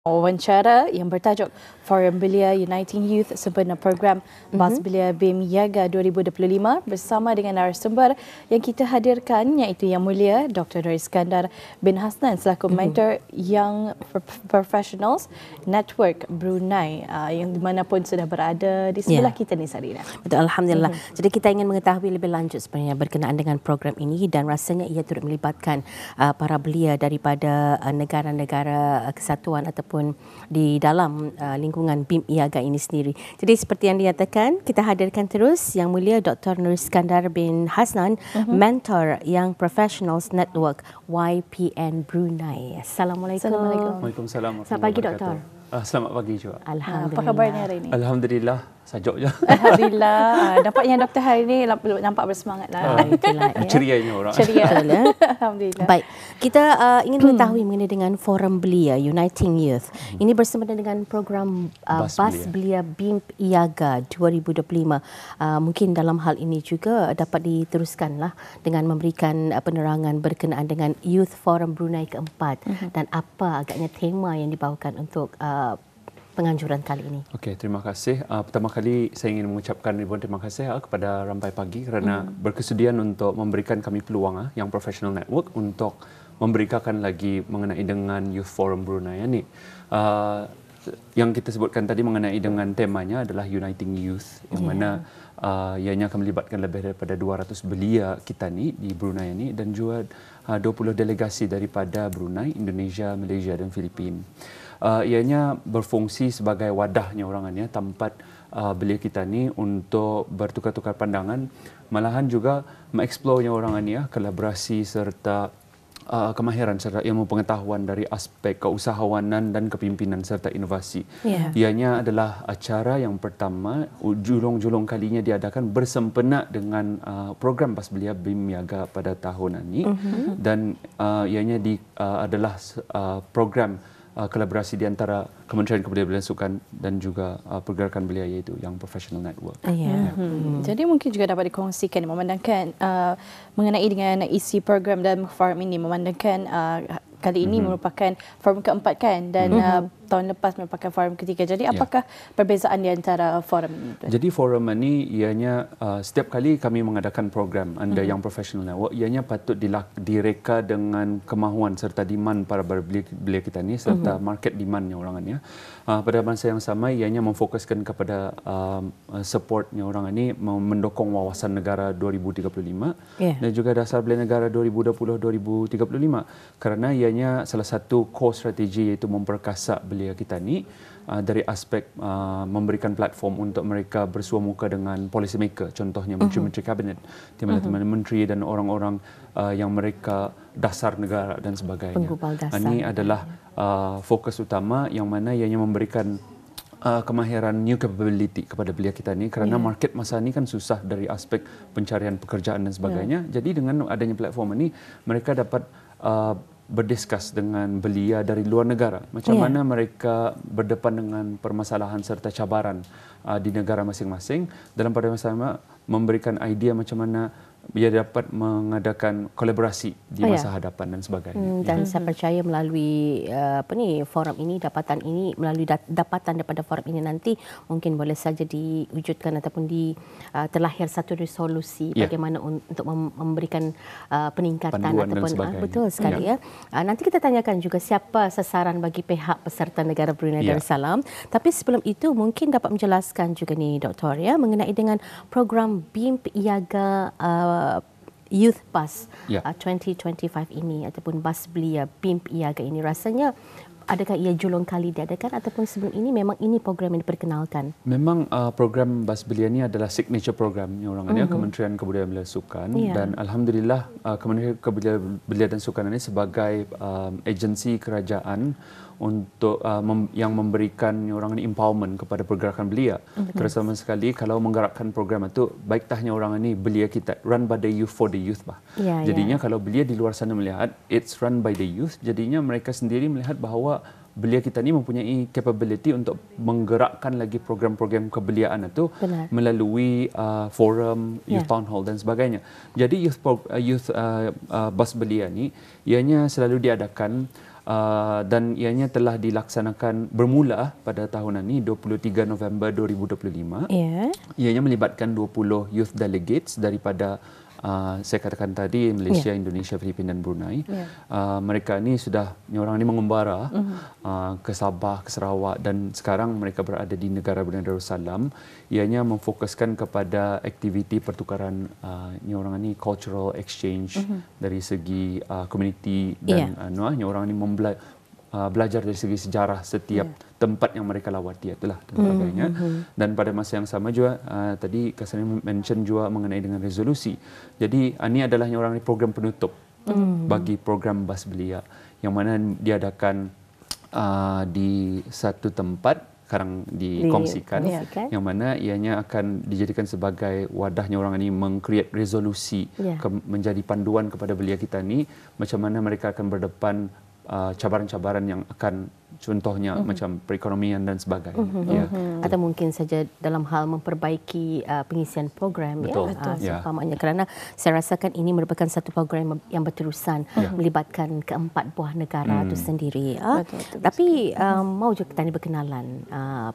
Wawancara yang bertajuk Forum Belia Uniting Youth sempena program Bas Belia BIM Yaga 2025 bersama dengan narasumber yang kita hadirkan iaitu Yang Mulia Dr. Nur Iskandar bin Hasnan selaku mentor Young Professionals Network Brunei yang dimanapun sudah berada di sebelah kita ni Sarina. Betul, Alhamdulillah. Jadi kita ingin mengetahui lebih lanjut sebenarnya berkenaan dengan program ini dan rasanya ia turut melibatkan para belia daripada negara-negara kesatuan ataupun di dalam lingkungan BIM IAGA ini sendiri. Jadi seperti yang dinyatakan, kita hadirkan terus Yang Mulia Dr. Nur Iskandar bin Hasnan, mentor Young Professionals Network YPN Brunei. Assalamualaikum. Waalaikumsalam. Selamat pagi, Doktor. Selamat pagi juga. Alhamdulillah. Apa khabarnya hari ini? Alhamdulillah, sajuk je. Alhamdulillah. Nampaknya doktor hari ini nampak bersemangat lah. Cerianya orang. Ceria. Alhamdulillah. Baik, kita ingin mengetahui mengenai dengan Forum Belia Uniting Youth. Ini bersama dengan program Bas Belia BIM IAGA 2025. Mungkin dalam hal ini juga dapat diteruskanlah dengan memberikan penerangan berkenaan dengan Youth Forum Brunei keempat dan apa agaknya tema yang dibawakan untuk penganjuran kali ini. Okey, terima kasih. Pertama kali saya ingin mengucapkan ribuan terima kasih kepada Rampai Pagi kerana berkesudian untuk memberikan kami peluang yang Professional Network untuk memberikan lagi mengenai dengan Youth Forum Brunei ini. Yang kita sebutkan tadi mengenai dengan temanya adalah Uniting Youth yang mana ianya akan melibatkan lebih daripada 200 belia kita ni di Brunei ini dan juga 20 delegasi daripada Brunei, Indonesia, Malaysia dan Filipina. Ianya berfungsi sebagai wadahnya orangannya tempat belia kita ni untuk bertukar-tukar pandangan, malahan juga mengeksplornya orangannya kolaborasi serta kemahiran serta ilmu pengetahuan dari aspek keusahawanan dan kepimpinan serta inovasi. Ianya adalah acara yang pertama julung-julung kalinya diadakan bersempena dengan program Bas Belia BIM Yaga pada tahun ini dan ianya adalah program kolaborasi di antara Kementerian Kebudayaan dan Sukan dan juga pergerakan belia iaitu Young Professional Network. Jadi mungkin juga dapat dikongsikan memandangkan mengenai dengan isi program dalam forum ini memandangkan kali ini merupakan forum keempat kan dan tahun lepas merupakan forum ketiga. Jadi apakah perbezaan di antara forum ini? Jadi forum ini ianya setiap kali kami mengadakan program under Young Professional Network ianya patut direka dengan kemahuan serta demand para belia kita ni serta market demandnya orangannya. Pada masa yang sama ianya memfokuskan kepada supportnya orang ini mendukung wawasan negara 2035 dan juga dasar belia negara 2020-2035 kerana ianya salah satu core strategi iaitu memperkasa belia kita ni dari aspek memberikan platform untuk mereka bersua muka dengan policy maker, contohnya menteri-menteri kabinet, di mana menteri dan orang-orang yang mereka dasar negara dan sebagainya. Ini adalah fokus utama yang mana ianya memberikan kemahiran new capability kepada belia kita ni kerana market masa ni kan susah dari aspek pencarian pekerjaan dan sebagainya. Jadi dengan adanya platform ini mereka dapat berdiskus dengan belia dari luar negara macam mana mereka berdepan dengan permasalahan serta cabaran di negara masing-masing dalam pada masa sama memberikan idea macam mana ia dapat mengadakan kolaborasi di masa hadapan dan sebagainya. Dan saya percaya melalui forum ini, dapatan ini, melalui dapatan daripada forum ini nanti mungkin boleh saja diwujudkan ataupun terlahir satu resolusi bagaimana untuk memberikan peningkatan panduan ataupun betul sekali nanti kita tanyakan juga siapa sasaran bagi pihak peserta negara Brunei Darussalam. Tapi sebelum itu mungkin dapat menjelaskan juga ni Doktor mengenai dengan program BIM IAGA Youth Bas 2025 ini ataupun Bas Belia BIM IAGA ini rasanya adakah ia julung kali diadakan ataupun sebelum ini memang ini program yang diperkenalkan? Memang program Bas Belia ini adalah signature program orangnya Kementerian Kebudayaan dan Sukan dan alhamdulillah Kementerian Kebudayaan dan Sukan ini sebagai agensi kerajaan untuk yang memberikan orang ini empowerment kepada pergerakan belia. Terutama sekali kalau menggerakkan program itu baik tahnya orang ini belia kita run by the youth for the youth jadinya kalau belia di luar sana melihat it's run by the youth, jadinya mereka sendiri melihat bahawa belia kita ni mempunyai capability untuk menggerakkan lagi program-program kebeliaan itu melalui forum, youth town hall dan sebagainya. Jadi youth Bas Belia ni ianya selalu diadakan dan ianya telah dilaksanakan bermula pada tahun ini 23 November 2025. Ianya melibatkan 20 youth delegates daripada saya katakan tadi Malaysia, Indonesia, Filipina dan Brunei. Mereka ni sudah orang ni mengembara ke Sabah, ke Sarawak dan sekarang mereka berada di negara Brunei Darussalam. Ianya memfokuskan kepada aktiviti pertukaran orang ni cultural exchange dari segi community dan orang ni belajar dari segi sejarah setiap tempat yang mereka lawati itulah dan sebagainya. Dan pada masa yang sama juga tadi Kasani mention juga mengenai dengan resolusi. Jadi ini adalah orang ni program penutup bagi program Bas Belia yang mana diadakan di satu tempat sekarang dikongsikan yang mana ianya akan dijadikan sebagai wadahnya orang ini mengcreate resolusi menjadi panduan kepada belia kita ni macam mana mereka akan berdepan cabaran-cabaran yang akan contohnya macam perekonomian dan sebagainya. Atau mungkin saja dalam hal memperbaiki pengisian program. Betul. Seumpamanya kerana saya rasakan ini merupakan satu program yang berterusan melibatkan keempat buah negara itu sendiri. Tapi mau juga kita berkenalan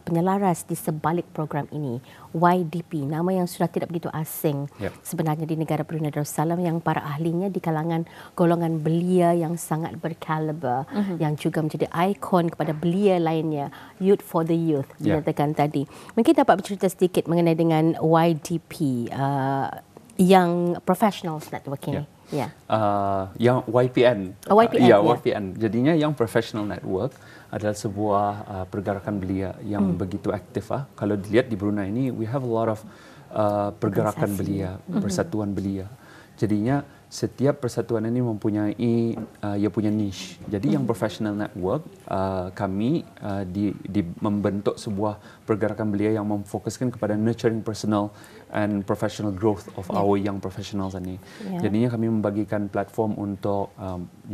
penyelaras di sebalik program ini, YDP, nama yang sudah tidak begitu asing sebenarnya di negara Brunei Darussalam, yang para ahlinya di kalangan golongan belia yang sangat berkaliber, yang juga menjadi ikon kepada belia lainnya, Youth for the Youth dinyatakan tadi. Mungkin dapat bercerita sedikit mengenai dengan YDP, Young Professionals Network ini. Yang YPN. YPN. Jadinya Young Professional Network adalah sebuah pergerakan belia yang begitu aktif. Kalau dilihat di Brunei ini, we have a lot of pergerakan belia, persatuan belia. Jadinya setiap persatuan ini mempunyai ia punya niche. Jadi yang Professional Network kami membentuk sebuah pergerakan belia yang memfokuskan kepada nurturing personal and professional growth of our young professionals ini. Jadinya kami membagikan platform untuk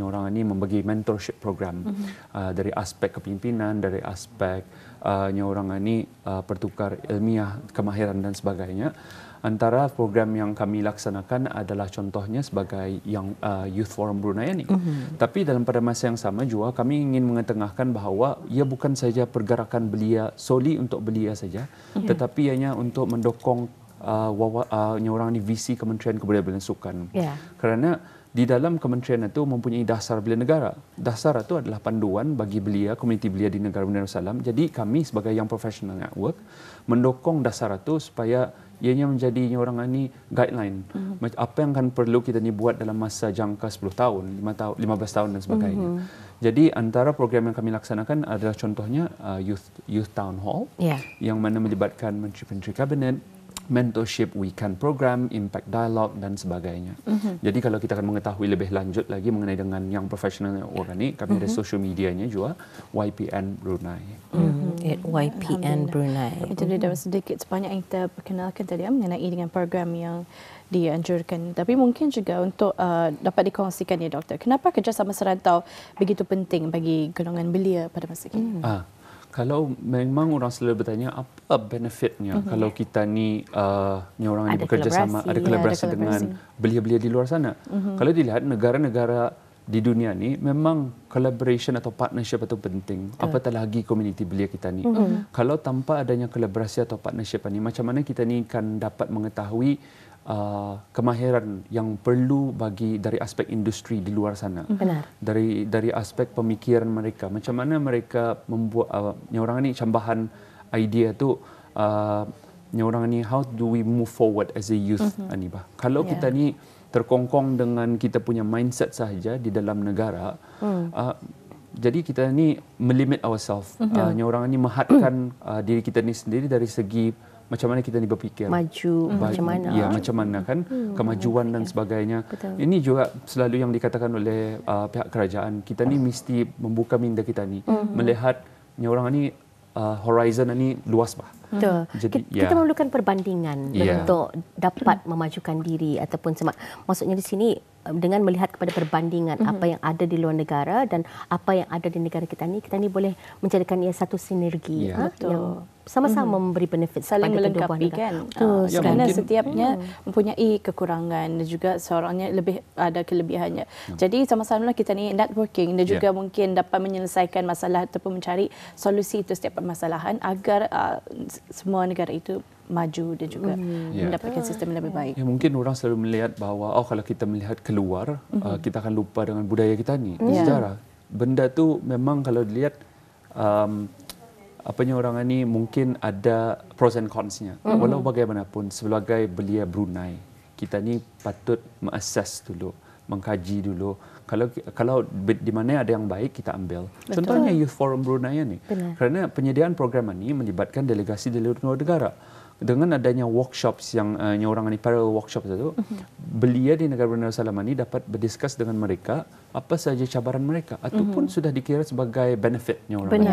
orang ini membagi mentorship program dari aspek kepimpinan, dari aspek orang ini pertukar ilmiah, kemahiran dan sebagainya. Antara program yang kami laksanakan adalah contohnya sebagai yang Youth Forum Brunei ini. Tapi dalam pada masa yang sama juga kami ingin mengetengahkan bahawa ia bukan saja pergerakan belia solely untuk belia saja, tetapi ianya untuk mendukung orang ini visi Kementerian Kebudayaan dan Sukan. Kerana di dalam kementerian itu mempunyai dasar belia negara. Dasar itu adalah panduan bagi belia, komuniti belia di negara Brunei Darussalam. Jadi kami sebagai Young Professional Network mendukung dasar itu supaya ianya menjadi orang ini guideline. Apa yang akan perlu kita ni buat dalam masa jangka 10 tahun, 15 tahun dan sebagainya. Jadi antara program yang kami laksanakan adalah contohnya Youth Town Hall yang mana melibatkan Menteri-Menteri Kabinet, mentorship weekend program, impact dialogue dan sebagainya. Jadi kalau kita akan mengetahui lebih lanjut lagi mengenai dengan yang professional network ini, kami ada social medianya juga, YPN Brunei. YPN Brunei. Itu dia dapat sedikit sebanyak yang kita perkenalkan tadi mengenai dengan program yang dianjurkan. Tapi mungkin juga untuk dapat dikongsikan ya doktor, kenapa kerjasama serantau begitu penting bagi golongan belia pada masa kini? Kalau memang orang selalu bertanya apa benefitnya kalau kita ni orang ni bekerjasama, ada kolaborasi dengan belia-belia di luar sana. Kalau dilihat negara-negara di dunia ni memang collaboration atau partnership itu penting. Apatah lagi komuniti belia kita ni. Kalau tanpa adanya kolaborasi atau partnership ni, macam mana kita ni akan dapat mengetahui kemahiran yang perlu dari aspek industri di luar sana. Dari aspek pemikiran mereka, macam mana mereka membuat orang ni cambahan idea tu orang ni, how do we move forward as a youth Anibah. Kalau kita ni terkongkong dengan kita punya mindset sahaja di dalam negara, jadi kita ni melimit ourselves. Orang ni menghadkan diri kita ni sendiri dari segi macam mana kita ni berfikir. Macam mana. Ya, macam mana kan. Kemajuan dan sebagainya. Ini juga selalu yang dikatakan oleh pihak kerajaan. Kita ni mesti membuka minda kita ni. Melihat orang ni horizon ni luas bah. Betul. Jadi, kita memerlukan perbandingan untuk dapat memajukan diri ataupun maksudnya di sini dengan melihat kepada perbandingan apa yang ada di luar negara dan apa yang ada di negara kita ni boleh menjadikan ia satu sinergi yang sama-sama memberi benefit saling kepada melengkapi kan. Kerana setiapnya mempunyai kekurangan dan juga seorangnya lebih ada kelebihannya. Jadi sama-sama kita ni networking dan juga mungkin dapat menyelesaikan masalah ataupun mencari solusi itu setiap permasalahan agar semua negara itu maju dan juga mendapatkan sistem yang lebih baik. Ya, mungkin orang selalu melihat bahawa kalau kita melihat keluar, kita akan lupa dengan budaya kita ni, sejarah. Benda tu memang kalau dilihat orang ni mungkin ada pros and cons-nya. Walau bagaimanapun sebagai belia Brunei, kita ni patut mengassess dulu, mengkaji dulu. Kalau di mana ada yang baik kita ambil. Contohnya Youth Forum Brunei ni. Kerana penyediaan program ini melibatkan delegasi dari luar negara. Dengan adanya workshops yang orang ni parallel workshop itu, belia di negara Brunei Darussalam ini dapat berdiskus dengan mereka apa sahaja cabaran mereka ataupun sudah dikira sebagai benefitnya orang ni.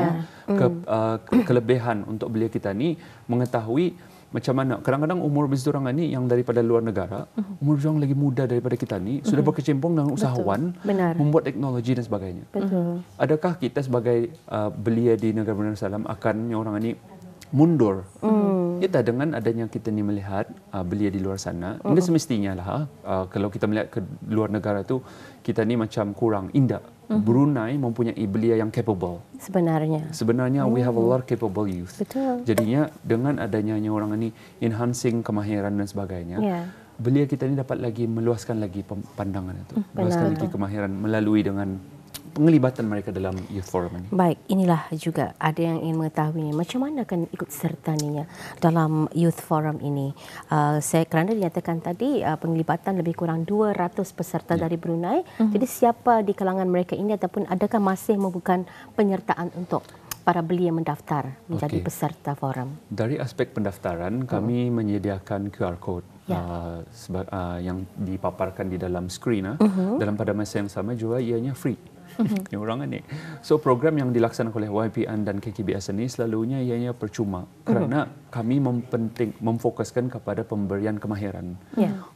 Kelebihan untuk belia kita ni mengetahui macam mana. Kadang-kadang umur orang ni yang daripada luar negara, umur orang lagi muda daripada kita ni, sudah berkecimpung dengan usahawan, membuat teknologi dan sebagainya. Adakah kita sebagai belia di negara Brunei Darussalam akan orang ni mundur? Kita dengan adanya kita ni melihat belia di luar sana, ini semestinya lah kalau kita melihat ke luar negara tu, kita ni macam kurang indah. Brunei mempunyai belia yang capable. Sebenarnya we have a lot of capable youth. Betul. Jadinya dengan adanya orang ni enhancing kemahiran dan sebagainya, belia kita ni dapat lagi meluaskan lagi pandangan itu, meluaskan lagi kemahiran melalui dengan penglibatan mereka dalam Youth Forum ini. Baik, inilah juga ada yang ingin mengetahui macam mana akan ikut sertanya dalam Youth Forum ini. Kerana dinyatakan tadi penglibatan lebih kurang 200 peserta dari Brunei. Jadi siapa di kalangan mereka ini ataupun adakah masih membuka penyertaan untuk para belia mendaftar menjadi peserta forum? Dari aspek pendaftaran, kami menyediakan QR code yang dipaparkan di dalam skrin. Dalam pada masa yang sama juga ianya free. Orang ni. So program yang dilaksanakan oleh YPN dan KKBS ini selalunya ianya percuma kerana kami memfokuskan kepada pemberian kemahiran.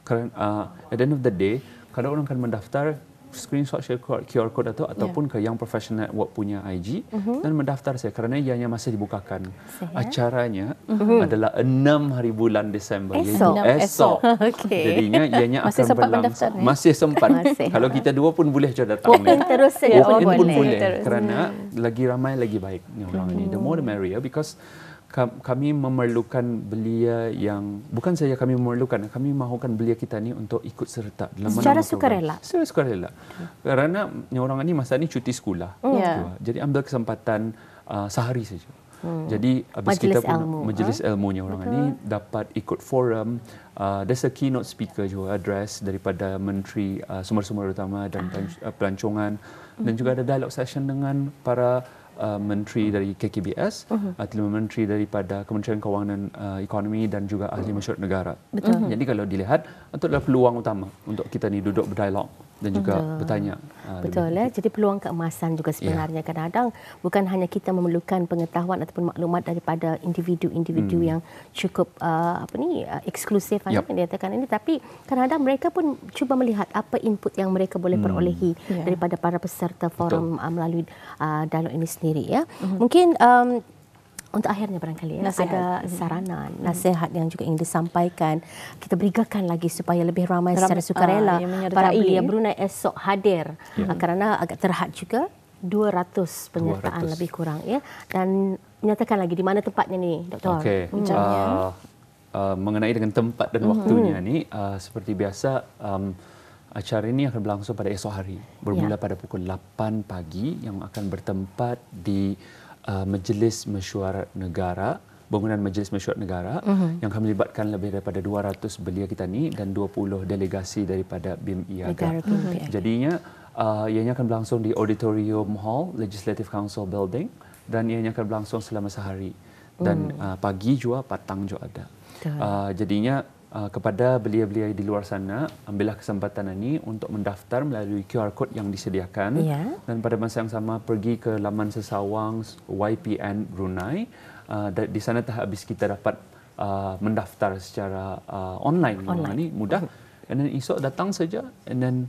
Kerana at the end of the day, kalau orang akan mendaftar, screenshot share QR code ataupun ke yang professional network punya IG dan mendaftar saya kerana ianya masih dibukakan. Acaranya adalah 6 hari bulan Disember. Esok. Jadinya ianya akan berlangsung. Masih sempat. Kalau kita dua pun boleh je datang. Terus pun boleh. Kerana lagi ramai lagi baik orang ini. The more the merrier, because kami memerlukan belia yang bukan saja kami memerlukan, kami mahukan belia kita ni untuk ikut serta dalam secara sukarela. Secara sukarela. Kerana orang ni masa ni cuti sekolah. Jadi ambil kesempatan sehari saja. Jadi habis kita pun majlis ilmunya orang ni dapat ikut forum. There's a keynote speaker juga, address daripada Menteri Sumber-Sumber Utama dan Pelancongan, dan juga ada dialog session dengan para menteri dari KKBS, menteri daripada Kementerian Kewangan Ekonomi dan juga ahli mesyuarat negara. Jadi kalau dilihat, itu adalah peluang utama untuk kita ni duduk berdialog dan juga bertanya. Betul. Jadi peluang keemasan juga sebenarnya kadang-kadang bukan hanya kita memerlukan pengetahuan ataupun maklumat daripada individu-individu yang cukup eksklusif yang dikatakan ini, tapi kadang-kadang mereka pun cuba melihat apa input yang mereka boleh perolehi daripada para peserta forum melalui dialog ini sendiri. Mungkin untuk akhirnya barangkali ada saranan, nasihat yang juga ingin disampaikan. Kita berikan lagi supaya lebih ramai secara sukarela para belia Brunei esok hadir. Kerana agak terhad juga 200 penyertaan lebih kurang dan menyatakan lagi di mana tempatnya ni, Doktor. Mengenai dengan tempat dan waktunya ni seperti biasa, acara ini akan berlangsung pada esok hari, bermula pada pukul 8 pagi yang akan bertempat di Majlis Mesyuarat Negara, bangunan Majlis Mesyuarat Negara yang akan melibatkan lebih daripada 200 belia kita ni dan 20 delegasi daripada BIM IAGA. Jadinya ianya akan berlangsung di Auditorium Hall Legislative Council Building dan ianya akan berlangsung selama sehari. Dan pagi juga, petang juga ada. Jadinya kepada belia-belia di luar sana, ambillah kesempatan ini untuk mendaftar melalui QR code yang disediakan. Dan pada masa yang sama pergi ke laman sesawang YPN Brunei. Di sana habis kita dapat mendaftar secara online. Ini mudah. And then esok datang saja, and then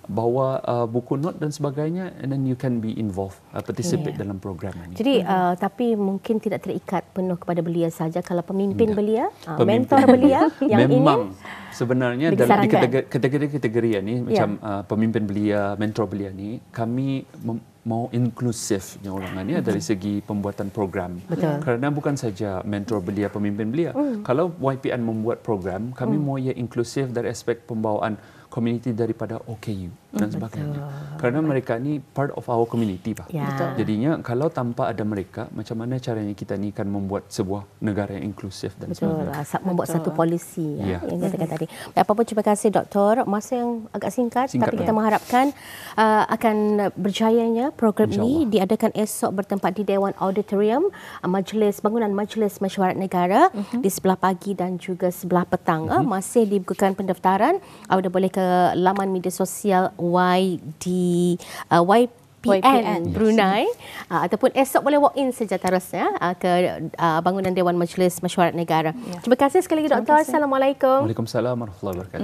bawa buku not dan sebagainya, and then you can be involved, participate dalam program ini. Jadi tapi mungkin tidak terikat penuh kepada belia saja. Kalau pemimpin belia, mentor belia yang memang ingin sebenarnya dalam kategori ini macam pemimpin belia, mentor belia ni, kami mau inklusifnya orang ini dari segi pembuatan program. Kerana bukan saja mentor belia, pemimpin belia. Kalau YPN membuat program, kami mau ia inklusif dari aspek pembawaan community daripada OKU dan sebagainya. Kerana mereka ni part of our community, Pak. Jadinya kalau tanpa ada mereka, macam mana caranya kita ni kan membuat sebuah negara yang inklusif dan sebagainya. Membuat satu polisi yang dikatakan tadi. Apa pun terima kasih Doktor. Masa yang agak singkat tapi kita mengharapkan akan berjayanya program ini diadakan esok bertempat di Dewan Auditorium Bangunan Majlis Mesyuarat Negara di sebelah pagi dan juga sebelah petang. Masih dibukakan pendaftaran. Anda boleh ke laman media sosial YPN Brunei ataupun esok boleh walk in saja terusnya ke bangunan Dewan Majlis Mesyuarat Negara. Terima kasih sekali lagi Doktor. Assalamualaikum. Waalaikumsalam warahmatullahi wabarakatuh.